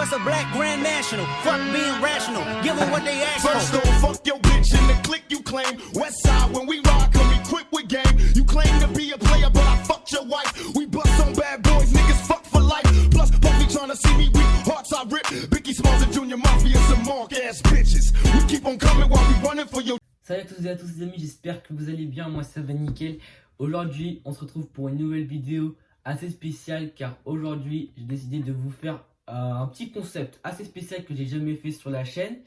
What's a black grand national? Fuck being rational. Give them what they ask for. First off, fuck your bitch in the clique you claim. West side, when we ride, come equipped with game. You claim to be a player, but I fucked your wife. We bust on bad boys, niggas fuck for life. Plus, Puffy tryna see me weak, hearts I rip. Biggie Smalls and Junior Mafia, some mark ass bitches. We keep on coming while we running for your. Salut à tous et à tous les amis, j'espère que vous allez bien, moi ça va nickel. Aujourd'hui on se retrouve pour une nouvelle vidéo assez spéciale car aujourd'hui j'ai décidé de vous faire un petit concept assez spécial que j'ai jamais fait sur la chaîne.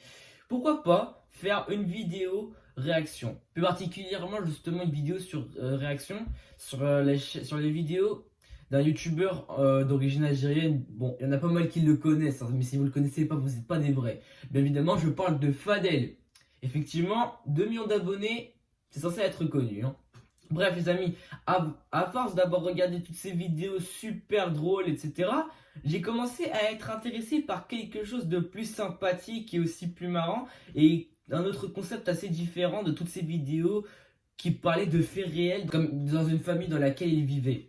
Pourquoi pas faire une vidéo réaction, plus particulièrement justement une vidéo sur réaction sur les vidéos d'un youtubeur d'origine algérienne. Bon, il y en a pas mal qui le connaissent, hein, mais si vous le connaissez pas, vous n'êtes pas des vrais. Bien évidemment, je parle de Fadel. Effectivement, 2 millions d'abonnés, c'est censé être connu. Hein. Bref les amis, à force d'avoir regardé toutes ces vidéos super drôles, etc., j'ai commencé à être intéressé par quelque chose de plus sympathique et aussi plus marrant, et un autre concept assez différent de toutes ces vidéos qui parlaient de faits réels, comme dans une famille dans laquelle il vivait.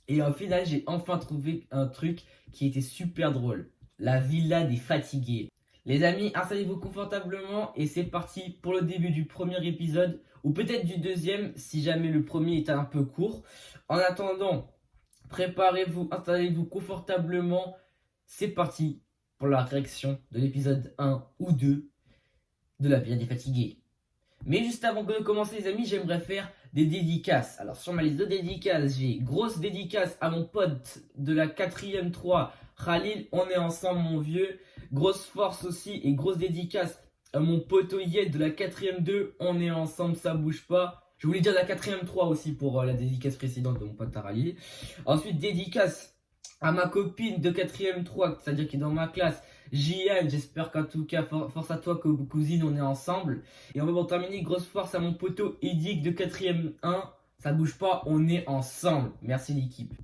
Et au final, j'ai enfin trouvé un truc qui était super drôle. La villa des fatigués. Les amis, installez-vous confortablement et c'est parti pour le début du premier épisode, ou peut-être du deuxième si jamais le premier est un peu court. En attendant, préparez-vous, installez-vous confortablement. C'est parti pour la réaction de l'épisode 1 ou 2 de la villa des fatigués. Mais juste avant de commencer les amis, j'aimerais faire des dédicaces. Alors sur ma liste de dédicaces, j'ai grosse dédicace à mon pote de la 4ème 3, Khalil, on est ensemble mon vieux. Grosse force aussi et grosse dédicace à mon pote Yed de la 4ème 2, on est ensemble, ça bouge pas. Je voulais dire la 4ème 3 aussi pour la dédicace précédente de mon pote Khalil. Ensuite dédicace à ma copine de 4ème 3, c'est-à-dire qui est dans ma classe, JN, j'espère qu'en tout cas, force à toi cousine, on est ensemble. Et on va pour terminer, grosse force à mon poteau Edic de 4ème 1, ça bouge pas, on est ensemble. Merci l'équipe.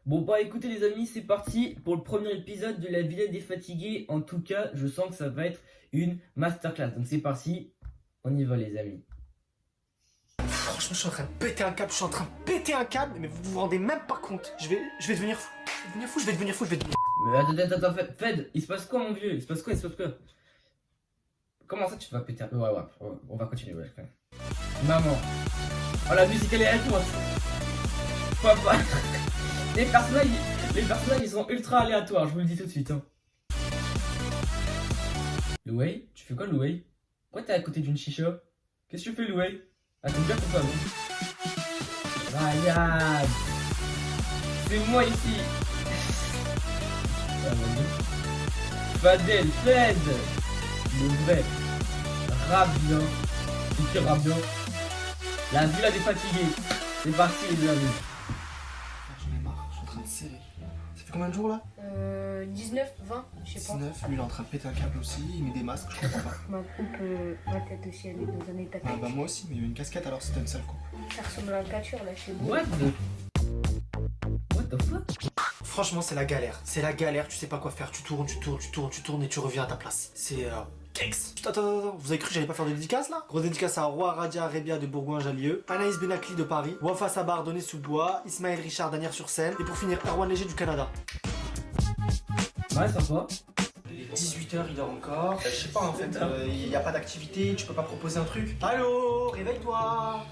Bon bah écoutez les amis, c'est parti pour le premier épisode de la villa des fatigués. En tout cas, je sens que ça va être une masterclass. Donc c'est parti, on y va les amis. Franchement, je suis en train de péter un câble, mais vous vous rendez même pas compte. Je vais devenir fou. Je vais devenir fou. Mais attends, Fed, il se passe quoi mon vieux? Il se passe quoi? Comment ça tu vas péter un... Ouais, on va continuer, ouais. Maman. Oh la musique elle est avec moi. Papa. Les personnages ils sont ultra aléatoires, je vous le dis tout de suite. Hein. Loué, tu fais quoi Loué? Pourquoi t'es à côté d'une chicha? Qu'est-ce que tu fais Loué? Ah t'es bien ou pas bon? Ryan, c'est moi ici. Fadel, Fed, le vrai, Rabien, c'est qui Rabien? La villa des fatigués, c'est parti les amis. J'en ai marre, je suis en train de serrer. Ça fait combien de jours là? 19, 20, je sais pas. 19, lui il est en train de péter un câble aussi, il met des masques, je comprends pas. Ma coupe, ma tête aussi, elle est dans un état Ah bah moi aussi, mais il y a une casquette alors c'était une sale coupe. Ça ressemble à la cature là, chez moi. What the fuck? Franchement c'est la galère, tu sais pas quoi faire, tu tournes et tu reviens à ta place. C'est Kex. Attends, vous avez cru que j'allais pas faire de dédicace là? Grosse dédicace à Roi Radia Rebia de Bourgoin-Jallieu, Anaïs Benakli de Paris, Wafa Sabar Donnay-sous-Bois, Ismaël Richard d'Anières-sur-Seine, et pour finir Erwan Léger du Canada. Ouais, sympa. Il est 18h, il dort encore. Je sais pas en fait, il n'y a pas d'activité, tu peux pas proposer un truc. Allô, réveille-toi.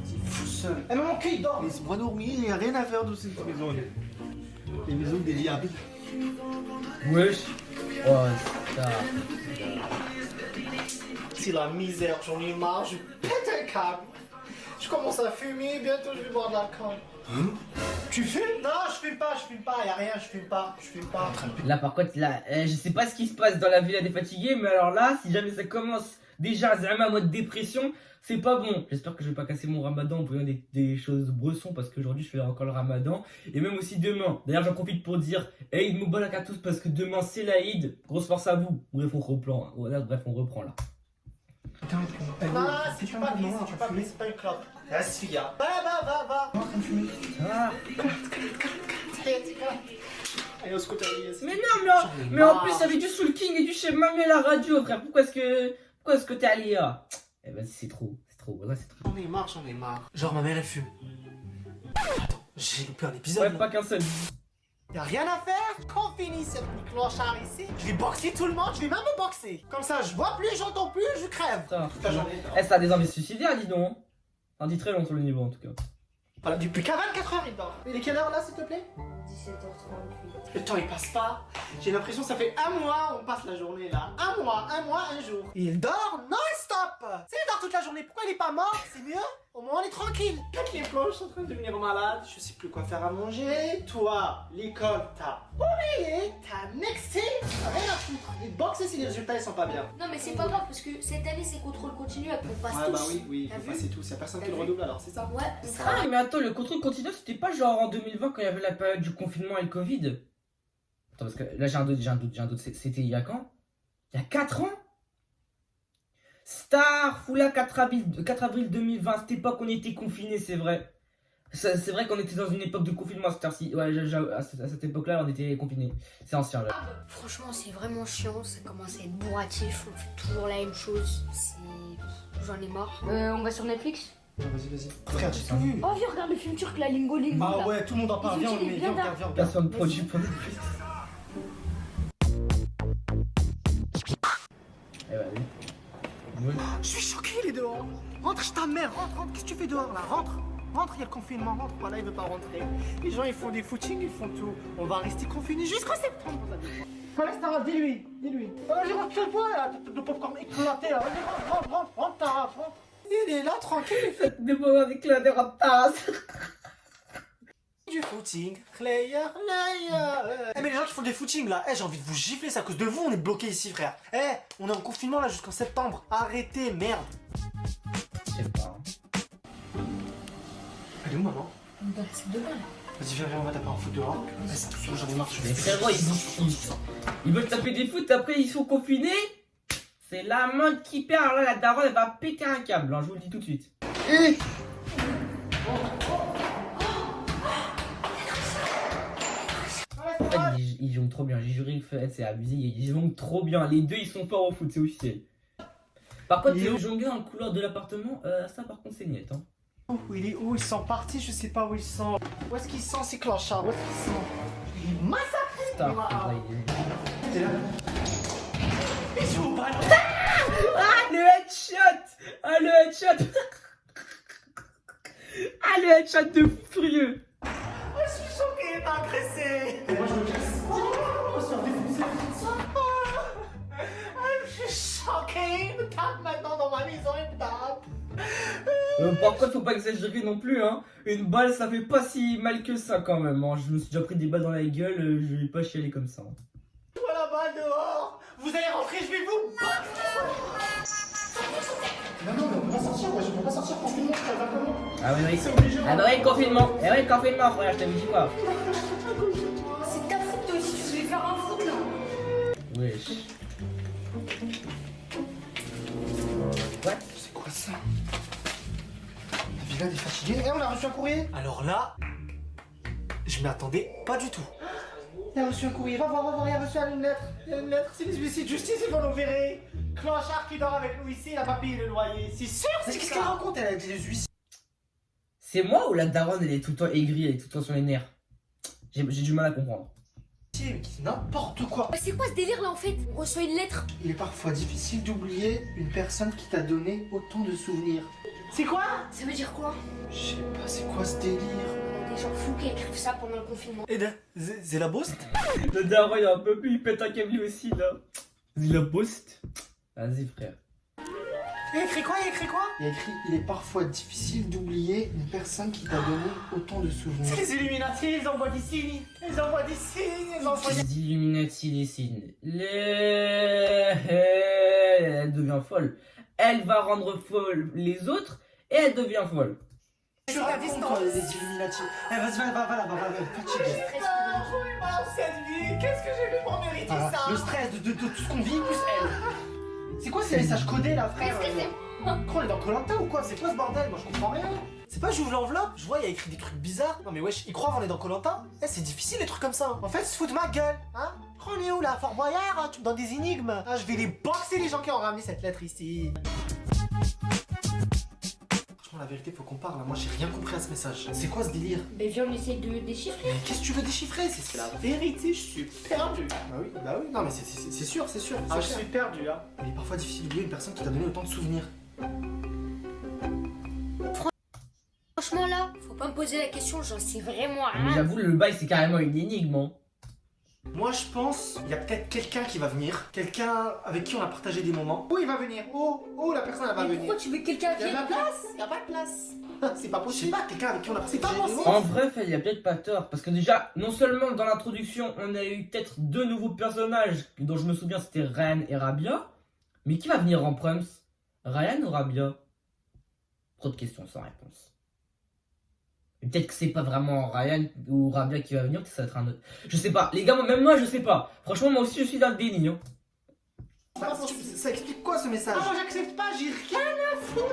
C'est fou seul. Eh maman, qui il dort? Laisse-moi dormir, il n'y a rien à faire dans cette maison. Les maisons des diables. Wesh. Oh, ça. C'est la misère, j'en ai marre, je pète un câble. Je commence à fumer, bientôt je vais boire de l'alcool. Hein? Tu fumes? Non, je fume pas, y'a rien, je fume pas. Là par contre, là, je sais pas ce qui se passe dans la villa des fatigués, mais alors là, si jamais ça commence déjà en mode dépression, c'est pas bon. J'espère que je vais pas casser mon ramadan en voyant des choses bressons, parce qu'aujourd'hui je fais encore le ramadan, et même aussi demain. D'ailleurs j'en profite pour dire Eid Moubarak à tous, parce que demain c'est l'Aïd, grosse force à vous. Bref on reprend, on reprend là. Non, si tu pas c'est pas une clope. Reste fia. Va. Ah. Allez, au scooter. Mais non, mais en plus, il y avait du Soul King et du Chef Mamie à la radio, frère. Pourquoi est-ce que t'es allé là? Eh ben, c'est trop. Voilà, c'est trop. J'en ai marre. Genre, ma mère, elle fume. Attends, j'ai loupé un épisode. Ouais, là. pas qu'un seul. Y'a rien à faire. Quand on finit cette clochard ici, je vais boxer tout le monde, je vais même me boxer. Comme ça, je vois plus, j'entends plus, je crève. Ça, Toute la journée. ça a des envies suicidaires, dis donc. Ça en dit très long sur le niveau en tout cas. Voilà, depuis qu'à 24 heures il dort. Il est quelle heure là, s'il te plaît? 17h38. Le temps il passe pas. J'ai l'impression que ça fait un mois on passe la journée là. Un mois, un jour. Il dort non-stop. S'il dort toute la journée, pourquoi il est pas mort? C'est mieux. Au moins on est tranquille. Peut-être les planches sont en train de devenir malades. Je sais plus quoi faire à manger. Toi, l'école, t'as oublié. T'as nexté. T'as rien à foutre. Les boxes si les résultats ils sont pas bien. Non mais c'est pas grave parce que cette année c'est contrôle continu, on passe Ouais tous. bah oui, T'as faut vu? passer tous. Y'a personne T'as qui le vu? redouble alors, c'est ça? Ouais, c'est ça. Ah, mais attends, le contrôle continu, c'était pas genre en 2020 quand il y avait la période du confinement et le Covid? Attends, parce que là j'ai un doute. C'était il y a quand? Il y a 4 ans? Star, Foula 4 avril 2020, à cette époque on était confinés, c'est vrai. C'est vrai qu'on était dans une époque de confinement à cette heure-ci. Ouais, à cette époque-là, on était confinés. C'est ancien là. Franchement c'est vraiment chiant, ça commence à être bourratif, on fait toujours la même chose. J'en ai marre. On va sur Netflix? Vas-y. Frère, j'ai tout vu. Oh viens regarde le film turc là, Lingo Lingo. Ah ouais, tout le monde en parle. Ils Viens, on le met. utilisent Viens, bien regarde. Personne de produit pour Netflix. Eh bah oui. Ouais. Je suis choqué, il est dehors. Rentre, ta mère, rentre. Qu'est-ce que tu fais dehors là? Rentre, il y a le confinement, rentre. Voilà, il veut pas rentrer. Les gens, ils font des footings, ils font tout. On va rester confinés jusqu'en septembre, vous allez voir. Voilà, Tara, dis-lui. Vas-y, rentre sur le point là, de popcorn éclaté là. Vas-y, rentre, Tara, rentre. Il est là, tranquille, il fait Des moments d'éclater en tasse. du footing. Player. Eh, mais les gens qui font des footings là, j'ai envie de vous gifler, c'est à cause de vous, on est bloqué ici, frère. On est en confinement là jusqu'en septembre. Arrêtez, merde. Je sais pas. Elle est où, maman? Dans la salle de bain là. Vas-y, viens, on va taper un foot dehors. Vas-y, ça me saoule, j'en ai marre. Mais frérot, ils veulent taper des foot, après ils sont confinés. C'est la mode qui perd. Alors là, la daronne, elle va péter un câble, hein, je vous le dis tout de suite. En fait, ils jouent trop bien. J'ai juré que c'est abusé. Ils jouent trop bien. Les deux, ils sont forts au foot, c'est officiel. Par contre, le jongler en couleur de l'appartement, ça par contre, c'est net. Hein. Il est où? Ils sont partis, je sais pas où ils sont. Où est-ce qu'ils sont ces clochards? Où est-ce qu'ils sont? Il est massacré. Star, Wow. il est- Et là. Ils sont au ballon. Ah, le headshot! Ah, le headshot! Ah, le headshot de fou furieux! Je suis choqué, il m'a agressé. Moi je me casse. On va se faire défoncer. Je suis choqué. Il me tape maintenant dans ma maison, il me tape. Par contre, faut pas exagérer non plus, hein. Une balle, ça fait pas si mal que ça quand même. Hein. Je me suis déjà pris des balles dans la gueule, je vais pas chialer comme ça. Hein. Voilà la balle dehors. Vous allez rentrer, je vais vous battre. Non, mais on peut pas sortir, moi je peux pas sortir confinement, frère, va comment? Ah oui, C'est obligé. Ah bah oui, confinement. Eh oui, confinement, frère, je t'avais dit quoi? C'est ta faute toi aussi, tu voulais faire un foot là. Wesh. What? C'est quoi ça? La villa est fatiguée. On a reçu un courrier. Alors là, je m'y attendais pas du tout. Il a reçu un courrier, va voir, il a reçu une lettre. Il y a une lettre, c'est les huissiers de justice, ils vont l'enverrer. Clochard qui dort avec nous ici, il a pas payé le loyer. C'est sûr, c'est qu'est-ce qu'elle raconte, elle, avec les huissiers? C'est moi ou la daronne, elle est tout le temps aigrie, elle est tout le temps sur les nerfs? J'ai du mal à comprendre. Mais n'importe quoi. C'est quoi ce délire là en fait? On reçoit une lettre. Il est parfois difficile d'oublier une personne qui t'a donné autant de souvenirs. C'est quoi? Ça veut dire quoi? Je sais pas, c'est quoi ce délire? Des gens fous qui écrivent ça pendant le confinement. Et c'est la bosse? Le daron, il a un peu plus, il pète un câble lui aussi là. Vas-y, la poste. Vas-y, frère. Il a écrit quoi? Il a écrit, il est parfois difficile d'oublier une personne qui t'a donné autant de souvenirs. C'est les Illuminati, ils envoient des signes. Ils envoient des signes, ils envoient des... Les Illuminati dessinent. Elle devient folle. Elle va rendre folle les autres et elle devient folle. Je raconte les Illuminati. Eh, vas-y, va là-bas, fatigué. Cette vie, qu'est-ce que j'ai fait pour mériter ça? Le stress de tout ce qu'on vit, plus elle. C'est quoi ces messages codés là, frère? Qu'est-ce que c'est? Quoi, on est dans Koh-Lanta ou quoi? C'est quoi ce bordel? Moi je comprends rien. C'est pas j'ouvre l'enveloppe, je vois il y a écrit des trucs bizarres. Non mais wesh, ils croient qu'on est dans Koh-Lanta? C'est difficile les trucs comme ça. En fait, se foutent de ma gueule, hein? On est où là? Fort Boyard, hein, dans des énigmes. Ah, je vais les boxer les gens qui ont ramené cette lettre ici. Franchement la vérité, faut qu'on parle. Moi, j'ai rien compris à ce message. C'est quoi ce délire? Ben viens, on essaie de déchiffrer. Mais qu'est-ce que tu veux déchiffrer? C'est la vérité, je suis perdu. Bah oui, non, mais c'est sûr, c'est sûr. Ah, je suis perdu, hein. Il est parfois difficile d'oublier une personne qui t'a donné autant de souvenirs. Franchement là, faut pas me poser la question, j'en sais vraiment Mais rien. j'avoue, le bail c'est carrément une énigme. Hein. Moi, je pense, il y a peut-être quelqu'un qui va venir. Quelqu'un avec qui on a partagé des moments. Où il va venir? Oh, la personne, elle va Mais venir. pourquoi tu veux que quelqu'un Il y a de vienne? la place. Il y a pas de place. C'est pas Je sais possible. pas, quelqu'un avec qui on a partagé pas des possible. moments. En vrai, il y a peut-être pas tort. Parce que déjà, non seulement dans l'introduction, on a eu peut-être 2 nouveaux personnages dont je me souviens, c'était Ryan et Rabia. Mais qui va venir en Prums? Ryan ou Rabia? Trop de questions sans réponse. Et peut-être que c'est pas vraiment Ryan ou Rabia qui va venir, peut-être que ça va être un autre. Je sais pas, les gars, même moi je sais pas. Franchement, moi aussi je suis dans le déni. Hein. Ça explique quoi ce message? Ah, moi, j'accepte pas, j'ai rien à foutre.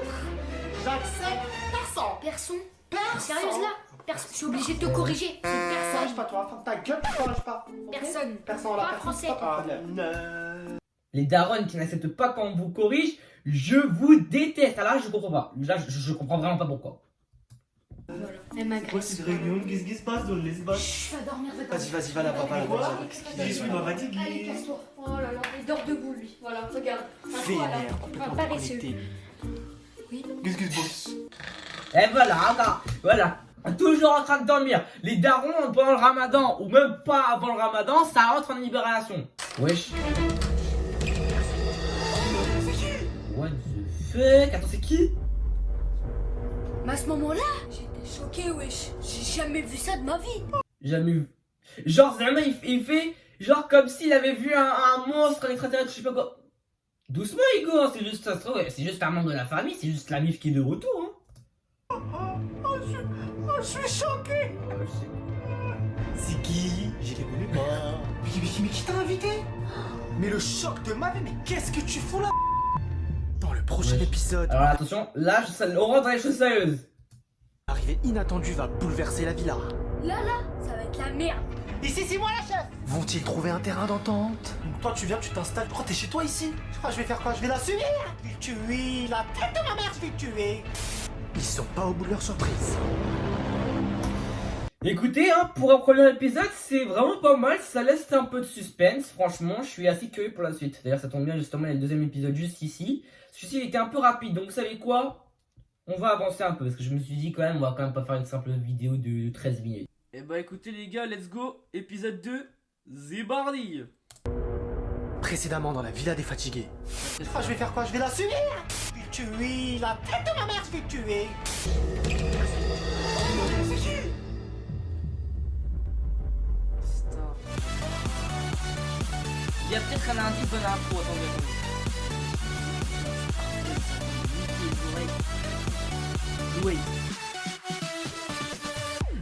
J'accepte personne. Personne. Personne. Sérieuse là? Personne. Je suis obligée de te corriger. C'est Parle personne. pas, toi. Ferme ta gueule, tu parles pas. Ok? Personne. Personne, là. Pas Personne, français. c'est pas ton problème. Les darons qui n'acceptent pas quand on vous corrige, je vous déteste. Alors là, je comprends pas. Là, je comprends vraiment pas pourquoi. Voilà. Elle m'agresse. réunion, qu'est-ce qui se passe dans l'espace? Chut, va dormir, va dormir. Vas-y, va là-bas, va là-bas. Je suis ma fatigué. Allez, casse-toi. Oh là là, il dort debout lui. Voilà, regarde. Vénère, Voilà. complètement Paresseux. déconnecté. Qu'est-ce qui se passe? Et voilà, regarde, voilà. Toujours en train de dormir. Les darons pendant le ramadan, ou même pas avant le ramadan, ça rentre en libération. Wesh. What the fuck? Attends, c'est qui? Mais à ce moment-là, j'étais choquée, wesh. J'ai jamais vu ça de ma vie. Jamais vu. Genre, vraiment, il fait genre comme s'il avait vu un monstre, un extraterrestre, je sais pas quoi. Doucement, Hugo, hein, c'est juste ça, se trouve, ouais, c'est juste un membre de la famille, c'est juste la mif qui est de retour. Hein. Je suis choqué. Ouais, je sais. C'est qui? Je les connais pas. Mais qui t'a invité? Mais le choc de ma vie, mais qu'est-ce que tu fous là? Dans le prochain Ouais. épisode, Alors attention, là, on rentre dans les choses sérieuses. l'arrivée inattendue va bouleverser la villa. Là, ça va être la merde. Ici, c'est moi la chef. Vont-ils trouver un terrain d'entente? Donc toi, tu viens, tu t'installes. Oh, t'es chez toi ici? Je vais faire quoi? Je vais la subir. Je vais le tuer. La tête de ma mère, je vais le tuer. Ils sont pas au bout de leur surprise. Écoutez, hein, pour un premier épisode, c'est vraiment pas mal, ça laisse un peu de suspense, franchement, je suis assez curieux pour la suite. D'ailleurs, ça tombe bien, justement, il y a le deuxième épisode juste ici. Celui-ci, il était un peu rapide, donc vous savez quoi? On va avancer un peu, parce que je me suis dit quand même, on va quand même pas faire une simple vidéo de 13 minutes. Et bah écoutez les gars, let's go, épisode 2, Zibardi. Précédemment dans la villa des fatigués. Je vais faire quoi? Je vais la subir. Je vais le tuer. La tête de ma mère, je vais le tuer. Il y a peut-être un indice dans l'intro, attendez. Oui.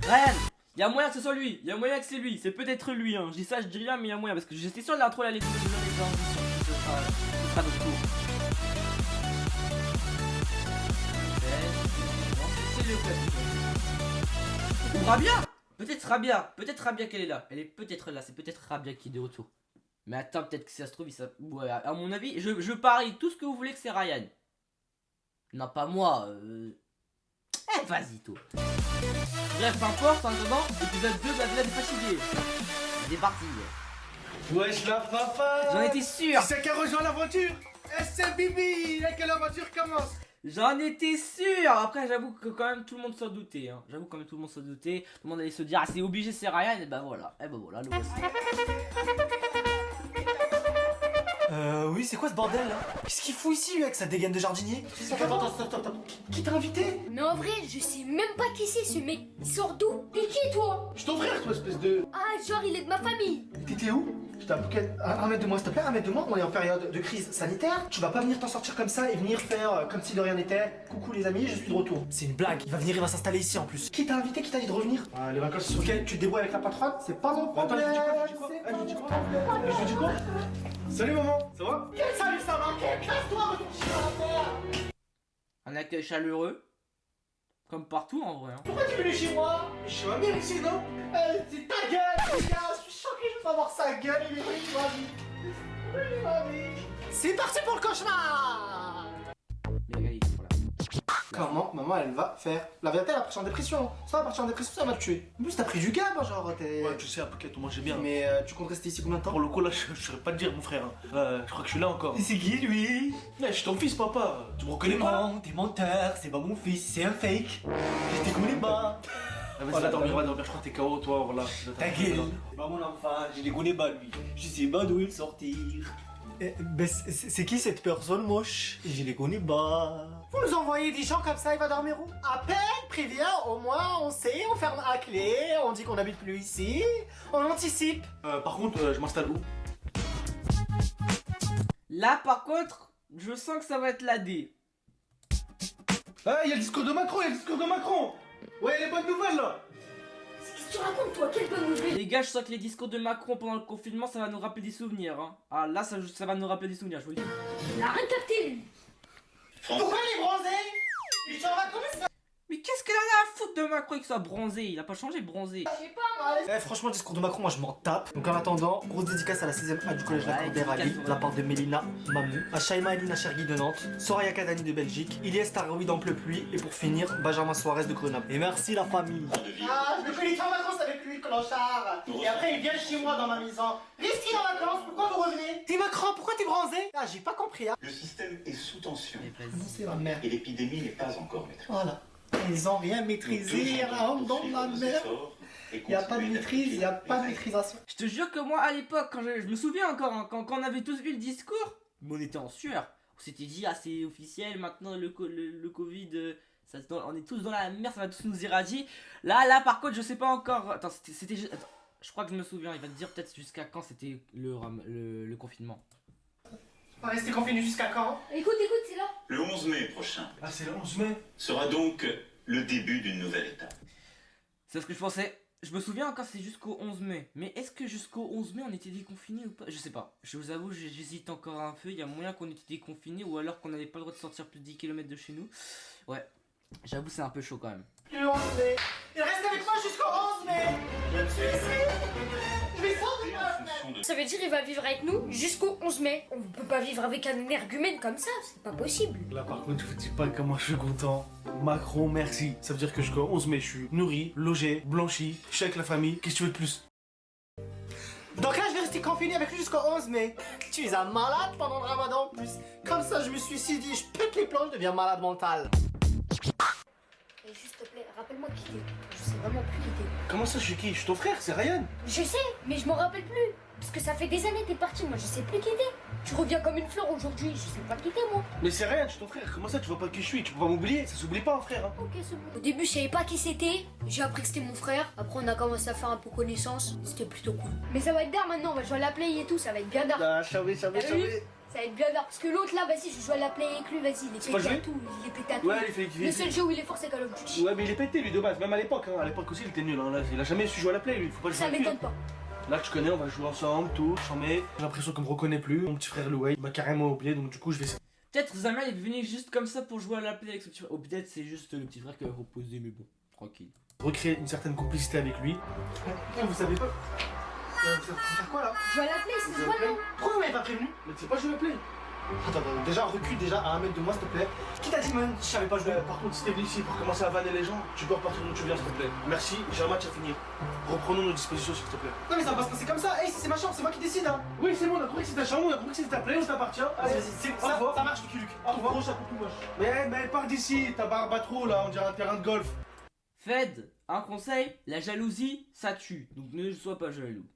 Ryan, il y a moyen que ce soit lui, il y a moyen que c'est lui, c'est peut-être lui, hein. Je dis ça, je dis rien, mais il y a moyen, parce que j'étais sûr de l'intro, elle allait tomber dedans, les gens, ce sera notre tour. C'est le quoi. Ou Rabia. Peut-être Rabia qu'elle est là. Elle est peut-être là, c'est peut-être Rabia qui est de retour. Mais attends, peut-être que si ça se trouve, ouais, à mon avis, je parie tout ce que vous voulez que c'est Ryan. Non, pas moi. Eh, vas-y, toi. Bref, peu importe, en attendant, épisode 2 de la villa des fatigués. C'est parti. Wesh la papa. J'en étais sûr. C'est qui a rejoint l'aventure? C'est Bibi. Et que l'aventure commence. J'en étais sûr. Après, j'avoue que quand même tout le monde s'en doutait. Hein. J'avoue quand même tout le monde s'en doutait. Tout le monde allait se dire, ah, c'est obligé, c'est Ryan. Et bah voilà. Et bah voilà, le voici. Oui, c'est quoi ce bordel là? Qu'est-ce qu'il fout ici lui avec sa dégaine de jardinier? Attends. Qui t'a invité? Mais en vrai, je sais même pas qui c'est ce mec. Il sort d'où? T'es qui toi? Je ton frère, toi, espèce de. Ah, genre il est de ma famille. T'étais où? J'étais à un mètre de moi, s'il te plaît, un mètre de moi. On est en période de crise sanitaire. Tu vas pas venir t'en sortir comme ça et venir faire comme si de rien n'était. Coucou les amis, je suis de retour. C'est une blague. Il va venir, il va s'installer ici en plus. Qui t'a invité? Qui t'a dit de revenir? Ah, les vacances sont. Ok, tu te débrouilles avec la patronne? C'est pas mon problème. Je lui dis quoi? Salut maman, ça va? Salut, ça va? Casse-toi, retourne chez la mère. Un accueil chaleureux. Comme partout en vrai. Hein. Pourquoi tu es venu chez moi? Je suis un ici, non? C'est ta gueule, les gars. Je suis choqué, je veux pas voir sa gueule. Il est venu, ma vie. C'est parti pour le cauchemar. Mais regarde, il est là. comment maman elle va faire. La vérité, elle va partir en dépression. Ça va partir en dépression, ça va te tuer. En plus, t'as pris du gars, moi, genre, t'es. Ouais, tu sais, après, tout mangeait bien. Mais tu comptes rester ici combien de temps? Pour le coup, là, je saurais pas te dire, mon frère. Hein. Je crois que je suis là encore. C'est qui lui? Ouais, je suis ton fils, papa. Tu me reconnais pas? Non, t'es menteur, c'est pas mon fils, c'est un fake. Je te connais pas. Ah, vas-y, va dormir, je crois que t'es KO, toi, voilà. Ta gueule. C'est pas mon enfant, je les connais pas lui. Je sais pas d'où il sortir. C'est qui cette personne moche? Je les connais pas. Vous nous envoyez des gens comme ça, il va dormir où? À peine prévient, au moins on sait, on ferme à clé, on dit qu'on habite plus ici, on anticipe. Par contre, je m'installe où? Là, par contre, je sens que ça va être la D. Ah, il y a le discours de Macron, Ouais, les bonnes nouvelles, là. Qu'est-ce que tu racontes, toi? Quelle bonne nouvelle! Les gars, je sens que les discours de Macron pendant le confinement, ça va nous rappeler des souvenirs. Hein. Ah, là, ça va nous rappeler des souvenirs, je vous le dis. Il a rien capté, lui! Pourquoi les bronzés? Ils sont en vacances? Mais qu'est-ce qu'elle en a à foutre de Macron qu'il soit bronzé? Il a pas changé, bronzé. Je sais pas, moi! Franchement, le discours de Macron, moi je m'en tape. Donc en attendant, grosse dédicace à la 6ème A du collège La Cordère à Lille, de la part de Mélina Mamou, à Shaima Elina Chergui de Nantes, Soraya Kadani de Belgique, Ilyes Taroui d'Amplepuis et pour finir, Benjamin Suarez de Grenoble. Et merci la famille. Ah, je me fais les en vacances avec lui, clochard. Et après, il vient chez moi dans ma maison. Restez en vacances, pourquoi vous revenez? T'es Macron, pourquoi t'es bronzé? Ah, j'ai pas compris, hein. Le système est sous tension C'est la merde. et l'épidémie n'est pas encore maîtrisée. Voilà. Ils ont rien maîtrisé, la honte dans la merde. Il n'y a pas de maîtrise, il n'y a pas de maîtrisation. Je te jure que moi, à l'époque, quand je me souviens encore, hein, quand on avait tous vu le discours, on était en sueur. On s'était dit, ah, c'est officiel, maintenant le Covid, on est tous dans la merde, ça va tous nous irradier. Là, par contre, je sais pas encore. Attends, attends, je crois que je me souviens, il va te dire peut-être jusqu'à quand c'était le confinement. On va rester confiné jusqu'à quand? Écoute, c'est là! Le 11 mai prochain Ah, c'est le 11 mai. sera donc le début d'une nouvelle étape. C'est ce que je pensais. Je me souviens encore, c'est jusqu'au 11 mai. Mais est-ce que jusqu'au 11 mai, on était déconfinés ou pas? Je sais pas. Je vous avoue, j'hésite encore un peu. Il y a moyen qu'on était déconfinés ou alors qu'on n'avait pas le droit de sortir plus de 10 km de chez nous. Ouais, j'avoue, c'est un peu chaud quand même. Le 11 mai. Il reste avec moi jusqu'au 11 mai. Je suis ici. Je vais sortir de ma fenêtre. Ça veut dire qu'il va vivre avec nous jusqu'au 11 mai. On peut pas vivre avec un énergumène comme ça, c'est pas possible. Là, par contre, je vous dis pas comment je suis content. Macron, merci. Ça veut dire que jusqu'au 11 mai, je suis nourri, logé, blanchi, je suis avec la famille. Qu'est-ce que tu veux de plus? Donc là, je vais rester confiné avec lui jusqu'au 11 mai. Tu es un malade pendant le ramadan en plus. Comme ça, je me suis dit, je pète les plombs, je deviens malade mental. Et juste te plaît, rappelle-moi qui t'es. Je sais vraiment plus qui t'es. Comment ça, je suis qui? Je suis ton frère, c'est Ryan. Je sais, mais je m'en rappelle plus. Parce que ça fait des années que t'es parti, moi je sais plus qui t'es. Tu reviens comme une fleur aujourd'hui, je sais pas qui t'es moi. Mais c'est Ryan, je suis ton frère. Comment ça, tu vois pas qui je suis? Tu peux pas m'oublier, ça s'oublie pas, un frère. Hein. Ok, c'est bon. Au début, je savais pas qui c'était. J'ai appris que c'était mon frère. Après, on a commencé à faire un peu connaissance. C'était plutôt cool. Mais ça va être d'art maintenant, on va jouer à la play et tout, ça va être bien d'art. Ah, chavé. T'as vu? Ça va être bien d'art. Parce que l'autre là, vas-y, je joue à la play avec lui, vas-y, il est pas pété à joué tout. Il est pété à tout. Ouais, il fait. Le seul jeu où il est fort, c'est Call of Duty. Ouais, mais il est pété, lui, de base. Même à l'époque, hein. À l'époque aussi, il était nul. Hein. Là, il a jamais su jouer à la play, lui. Faut pas le jouer Ça avec lui. m'étonne pas. Là, tu connais, on va jouer ensemble, tout, j'en mets. J'ai l'impression qu'on me reconnaît plus. Mon petit frère Louis, il m'a carrément oublié, donc du coup, je vais. Peut-être Zamel est venu juste comme ça pour jouer à la play avec ce petit frère. Ou peut-être c'est juste le petit frère qui a reposé, mais bon, tranquille. Recréer une certaine complicité avec lui. Vous savez pas. Vous savez faire quoi là? Jouer à la play, c'est quoi non? Pourquoi vous m'avez pas prévenu? Mais tu sais pas jouer à la play. Attends, déjà recule déjà à 1 mètre de moi s'il te plaît. Qui t'a dit man? Je savais pas jouer. Par contre, si t'es venu ici pour commencer à vanner les gens, tu peux repartir d'où tu viens, s'il te plaît. Merci, j'ai un match à finir. Reprenons nos dispositions, s'il te plaît. Non mais ça va pas se passer comme ça. Hey, c'est ma chambre, c'est moi qui décide hein. Oui, c'est bon, on a compris que c'est ta chambre, on a compris que c'est ta play, on t'appartient. Vas-y, vas-y, ça marche, Luc. Au revoir, gros chapeau tout moche. Mais pars d'ici, ta barbe à trop là, on dirait un terrain de golf. Fed, un conseil, la jalousie, ça tue. Donc ne sois pas jaloux.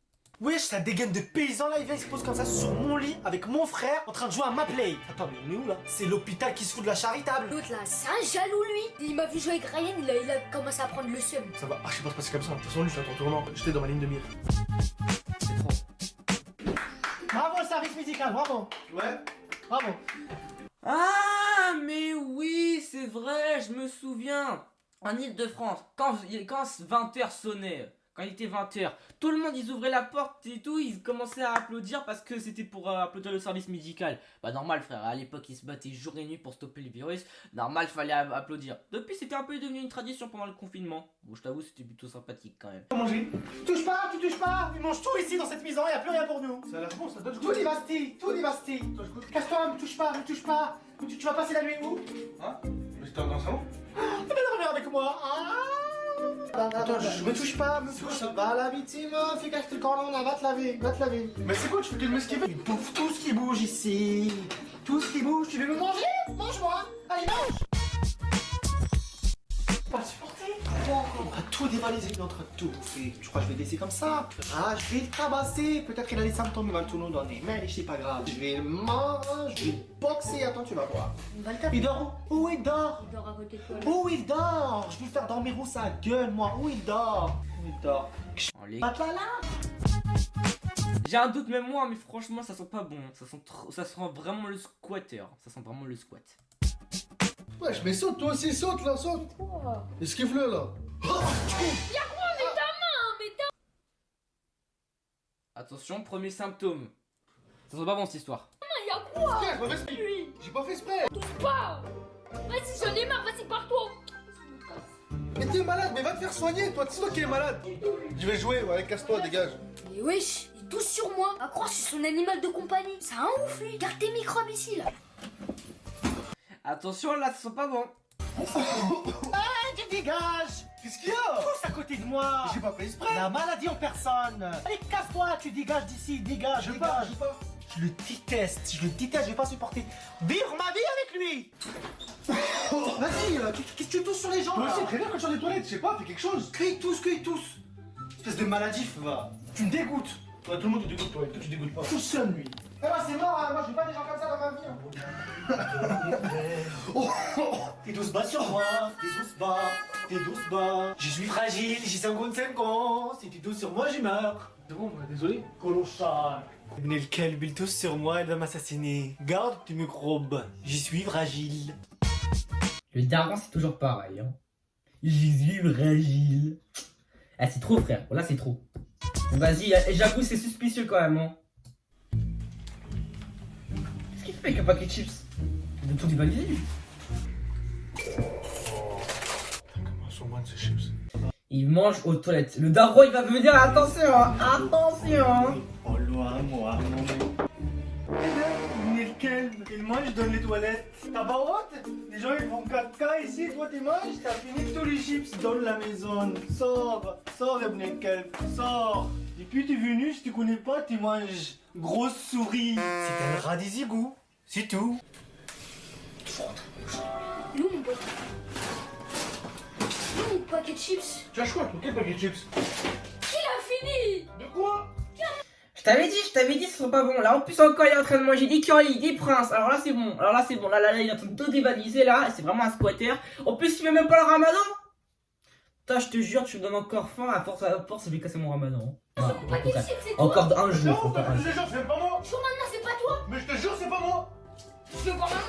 Wesh, ça dégaine de paysan là, il vient, il se pose comme ça sur mon lit avec mon frère en train de jouer à ma play. Attends, mais on est où là? C'est l'hôpital qui se fout de la charitable. L'autre là, c'est un jaloux lui. Il m'a vu jouer avec Ryan, il a commencé à prendre le seum. Ça va archi pas se passer comme ça. De toute façon, lui, je suis à ton tournant. J'étais dans ma ligne de mire. C'est trop. Bravo le service médical, bravo. Ouais. Bravo. Ah, mais oui, c'est vrai, je me souviens. En Ile-de-France, quand 20h sonnait, quand il était 20h, tout le monde ils ouvraient la porte et tout, ils commençaient à applaudir parce que c'était pour applaudir le service médical. Bah normal frère, à l'époque ils se battaient jour et nuit pour stopper le virus, normal fallait applaudir. Depuis c'était un peu devenu une tradition pendant le confinement. Bon je t'avoue c'était plutôt sympathique quand même. Manger. Touche pas, tu touches pas. Ils mangent tout ici dans cette maison, y a plus rien pour nous. Ça a l'air bon, ça donne. Tout dévasté, tout dévasté. Casse-toi, me touche pas, me touche pas. Tu vas passer la nuit où? Hein? Mais dans le salon? Viens dormir avec moi. Attends, je me touche pas, me touche pas. Va la victime, fais cache le corps là, va te laver, va te laver. Mais c'est quoi, tu fais que de m'esquiver? Il bouffe tout ce qui bouge ici. Tout ce qui bouge, tu veux me manger? Mange-moi. Allez, mange. Pas le supporter. On va tout dévaliser, il est en train de tout bouffer. Tu crois que je vais le laisser comme ça? Ah, je vais le tabasser. Peut-être qu'il a les symptômes, il va le tout nous donner. Mais c'est pas grave. Je vais le manger, je vais le boxer. Attends, tu vas voir. On va le taper. Il dort où? Où il dort? Il dort à côté de toi. Où il dort? Je vais le faire dormir où sa gueule, moi? Où il dort? Où il dort? Pas de là? J'ai un doute même moi, mais franchement ça sent pas bon. Ça sent vraiment le squatter. Ça sent vraiment le squat. Wesh, mais saute, toi aussi, saute là, saute. Esquive-le là. Attention, premier symptôme. Ça sent pas bon cette histoire. Y'a quoi? J'ai pas fait exprès. J'ai pas fait exprès. Touche pas. Vas-y, j'en ai marre, vas-y, pars-toi. Mais t'es malade, mais va te faire soigner, toi. C'est toi qui es malade. Je vais jouer, ouais, casse-toi, dégage. Mais wesh, il touche sur moi. À croire que c'est son animal de compagnie. C'est un ouf, lui. Garde tes microbes ici, là. Attention là, ça sent pas bon. Tu dégages. Qu'est-ce qu'il y a? Tous à côté de moi. J'ai pas fait exprès. La maladie en personne. Allez, casse-toi, tu dégages d'ici, dégage, Je dégage. pas. Je le déteste, je vais pas supporter. Vivre ma vie avec lui. Vas-y, qu'est-ce que tu tousses sur les gens Toi là? aussi, très bien quand tu sors des toilettes, je sais pas, fais quelque chose. Cueille tous. Espèce de maladif, va. Tu me dégoûtes. Toi, tout le monde te dégoûte, toi, et toi tu dégoûtes pas. Tout seul, lui. Eh ben, c'est mort, hein. Moi je veux pas des gens comme ça dans ma vie. T'es douce bas sur moi, t'es douce bas. Je suis fragile, j'ai 55 ans. Si tu douce sur moi, je meurs. C'est bon, désolé. Colossal. Venez le calme, il tousse sur moi, elle va m'assassiner. Garde tes microbes, j'y suis fragile. Le daron c'est toujours pareil. Hein. J'y suis fragile. Ah c'est trop frère, là c'est trop. Vas-y, j'avoue c'est suspicieux quand même. Hein. Qu'est-ce qu'il fait avec un paquet de chips? Il veut tout dévaliser lui. Comment sont bonnes ces chips? Il mange aux toilettes. Le daron il va venir, attention, hein. Attention. Oh loin, moi, venez le calme, il mange dans les toilettes. T'as pas honte? Les gens ils font 4K ici, toi tu manges, t'as fini tous les chips dans la maison. Sors, venez le calme, sors. Depuis t'es venu, si tu connais pas, tu manges grosse souris. C'est un rat des égouts, c'est tout. Nous, mon pote. Nous, mon paquet de chips. Tu as quoi, toi? Quel paquet de chips? Qui l'a fini? De quoi? Je t'avais dit, ce serait pas bon. Là, en plus, encore, il est en train de manger des curly, des princes. Alors là, c'est bon. Là, il est en train de tout dévaliser, là. C'est vraiment un squatter. En plus, il fait même pas le ramadan. Putain, je te jure, tu me donnes encore faim. À force, je vais casser mon ramadan. Voilà, Paquet de chips, c'est toi. encore un jour. Non, je te jure, c'est pas moi. Jour maintenant, c'est pas toi. Mais je te jure, c'est pas moi. Je veux voir maman.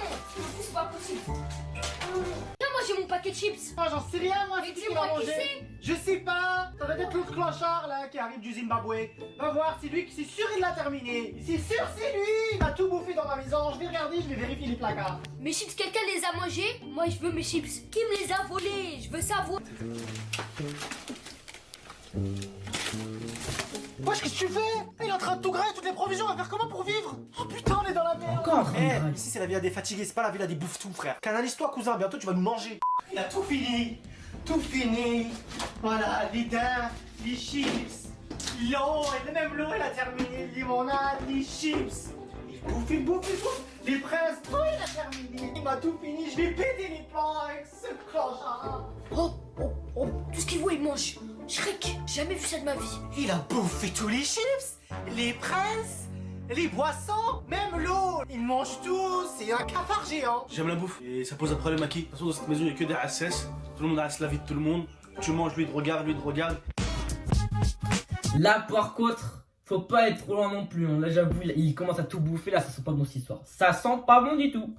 C'est pas possible. Viens, moi, j'ai mon paquet de chips. Moi j'en sais rien, moi, Mais c'est qui dis-moi va qui manger. c'est. Je sais pas. Ça va être l'autre clochard là qui arrive du Zimbabwe. Va voir, c'est lui qui c'est sûr il l'a terminé. C'est sûr c'est lui. Il a tout bouffé dans ma maison. Je vais regarder, je vais vérifier les placards. Mes chips, quelqu'un les a mangés? Moi, je veux mes chips. Qui me les a volés? Je veux savoir. Wesh, qu'est-ce que tu fais? Il est en train de tout grailler, toutes les provisions, on va faire comment pour vivre? Oh putain, on est dans la merde. Encore en train de grailler. Ici c'est la villa des fatigués, c'est pas la villa des bouffes tout, frère. Canalise-toi, cousin, bientôt tu vas nous manger. Il a tout fini. Tout fini. Voilà, les dents, les chips, l'eau, et même l'eau, il a terminé. Les limonades, les chips. Il bouffe tout. Les princes, tout, il a terminé. Il m'a tout fini, je vais péter les plans avec ce clochard. Oh, tout ce qu'il voit, il mange. Shrek, jamais vu ça de ma vie. Il a bouffé tous les chips, les princes, les boissons, même l'eau. Il mange tout, c'est un cafard géant. J'aime la bouffe et ça pose un problème à qui? De toute façon, dans cette maison, il n'y a que des ASS. Tout le monde a la vie de tout le monde. Tu manges, lui, il te regarde, lui, il te regarde. Là, par contre, faut pas être trop loin non plus. Hein. Là, j'avoue, il commence à tout bouffer. Là, ça sent pas bon cette histoire. Ça sent pas bon du tout.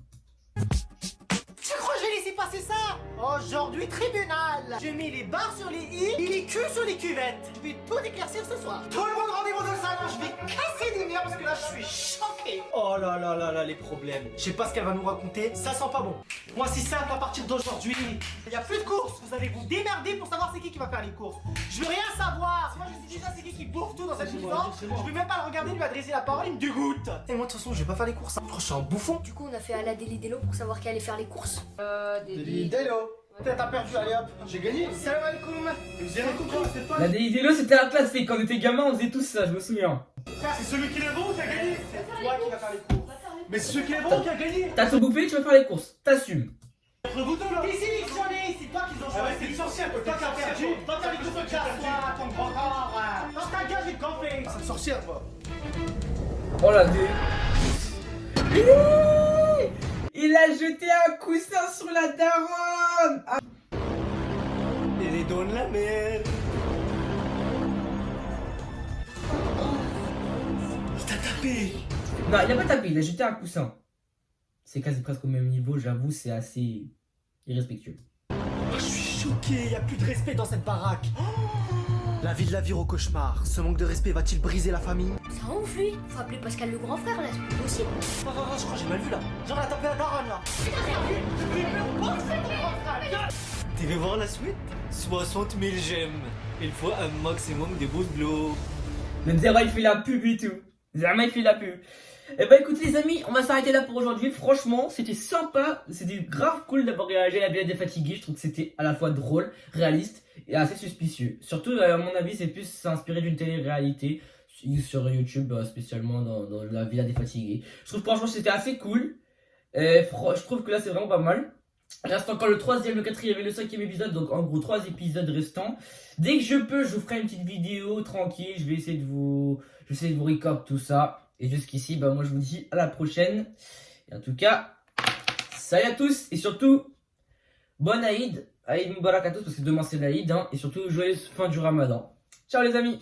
Tu crois que je vais laisser passer ça? Aujourd'hui, tribunal. J'ai mis les barres sur les i et les culs sur les cuvettes. Je vais tout éclaircir ce soir. Tout le monde rendez-vous dans le salon. Je vais casser des nerfs parce que là, je suis choqué. Oh là là là là, les problèmes. Je sais pas ce qu'elle va nous raconter, ça sent pas bon. Moi, c'est simple, à partir d'aujourd'hui, il n'y a plus de courses. Vous allez vous démerder pour savoir c'est qui va faire les courses. Je veux rien savoir. Moi, je sais déjà c'est qui bouffe tout dans cette maison. Je veux même pas le regarder, lui adresser la parole, il me dégoûte. Et moi de toute façon je vais pas faire les courses, hein. Je suis un bouffon. Du coup, on a fait à la Deli Delo pour savoir qui allait faire les courses. Délo. T'as perdu, allez hop, j'ai gagné. Salam alaikum. Vous avez compris, c'est toi. La Daily Delo, c'était la classe, quand on était gamin, on faisait tous ça, je me souviens. C'est celui qui est bon qui a gagné. C'est toi qui vas faire les courses. Mais c'est celui qui est bon qui a gagné. T'as tout bouffé, tu vas faire les courses, t'assumes. Entre vous deux là. Qui sélectionné, c'est toi qui ont choisi. C'est une sorcière, toi qui as perdu. Toi qui as les courses de classe, toi, ton grand corps. Non, ta gueule, j'ai compris. C'est une sorcière, toi. Oh la dé. Il a jeté un coussin sur la daronne. Ah. Et les donne la merde. Il t'a tapé. Non, il a pas tapé, il a jeté un coussin. C'est quasi presque au même niveau, j'avoue, c'est assez irrespectueux. Je suis choqué, y a plus de respect dans cette baraque. La vie de la vire au cauchemar. Ce manque de respect va-t-il briser la famille? C'est un ouf, lui. Faut appeler Pascal le grand frère, là, c'est plus possible. Je crois que j'ai mal vu là. Genre elle a tapé la daronne là. Tu veux voir la suite? 60 000 j'aime. Il faut un maximum de pouces bleus. Même Zerma il fait la pub et tout. Zerma il fait la pub. Et bah écoutez les amis, on va s'arrêter là pour aujourd'hui. Franchement, c'était sympa, c'était grave cool d'avoir réagi à la BD fatiguée. Je trouve que c'était à la fois drôle, réaliste et assez suspicieux. Surtout, à mon avis, c'est plus inspiré d'une télé-réalité sur YouTube, spécialement dans la Villa des Fatigués. Je trouve franchement c'était assez cool. Je trouve que là c'est vraiment pas mal. Il reste encore le 3e, le 4e et le 5e épisode, donc en gros 3 épisodes restants. Dès que je peux, je vous ferai une petite vidéo tranquille. Je vais essayer de vous recap tout ça. Et jusqu'ici, bah moi je vous dis à la prochaine. Et en tout cas, salut à tous et surtout, bonne Aïd. Aïd Mubarak à tous parce que demain c'est l'Aïd. Hein, et surtout, joyeuse fin du Ramadan. Ciao les amis.